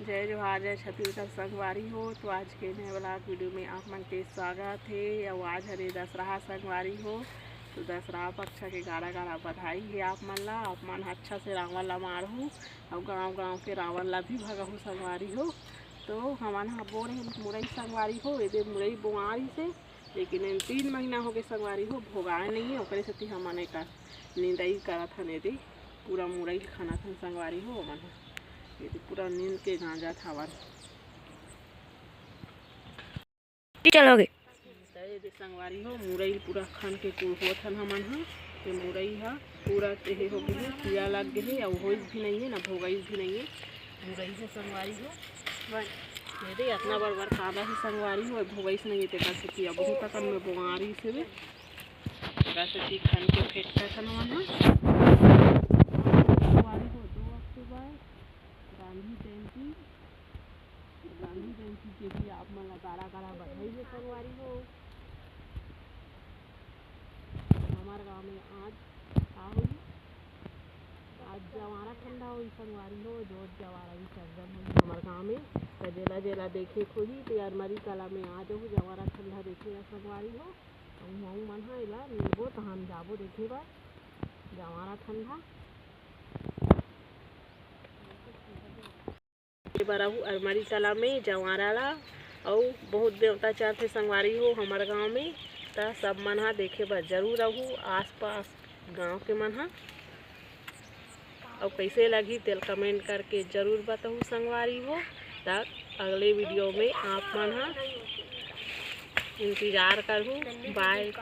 जय जोहार जय छत्तीसगढ़ संगवारी हो। तो आज के नए ब्लॉग वीडियो में आप मन के स्वागत है। और आज हरे दशहरा संगवारी हो। तो दशहरा पक्ष के गाड़ा गाड़ा बधाई है आप मन ला। आप मन अच्छा से रावण ला मारहूँ और गाँव गाँव के रावण ला भी भगहूँ संगवारी हो। तो हमन हाँ बोरे मुरई संगवारी हो। ये मुरई बोआरी से लेकिन 3 महीना हो गए संगवारी हो, भोगाए नहीं है। ओकरे सेती हमन एक निंदाई करत हन। ये पूरा मुरई खाना थन संगवारी हो। मन ये पूरा नींद के गांजा था चलोगे ये संगवारी हो। मुरई पूरा खन के होत हन हमन हाँ। ये मुरई हा पूरा तेहे हो गए, कीड़ा लग गए और हो भी नहीं है ना भोगाई भी नहीं है। मुरई है संगवारी हो। ये इतना बड़ बड़ कादा है संगवारी हो, भोगाई से नहीं है। तेरा से अब ही तक में बोआरी से तेरा से खन के फेंकता था हमन हाँ। संगवारी हो 2 अक्टूबर गांधी जयंती के भी आप मन गाड़ा गाड़ा बधाई है संगवारी हो। हमारे गाँव में आज जवारा ठंडा हुई संगवारी हो। जोत जवारा भी सर्जन हुई हमारे गाँव में। तो जेला जेला देखे खोजी तो अरमरी कला में आ जाऊ जवारा ठंडा देखे संगवारी हो। हूँ मन हाँ एला मिलबो तो हम जाबो देखे बार जवारा ठंडा बराहू अरमरी कला में जवारा ला। और बहुत देवता चढ़ते संगवारी हो हमारे गांव में। तो सब मन हा देखे बर जरूर रहू आस पास गांव के मन हा। और कैसे लगी तेल कमेंट करके जरूर बताऊँ संगवारी हो। तब अगले वीडियो में आप मन हा इंतज़ार करूँ। बाय।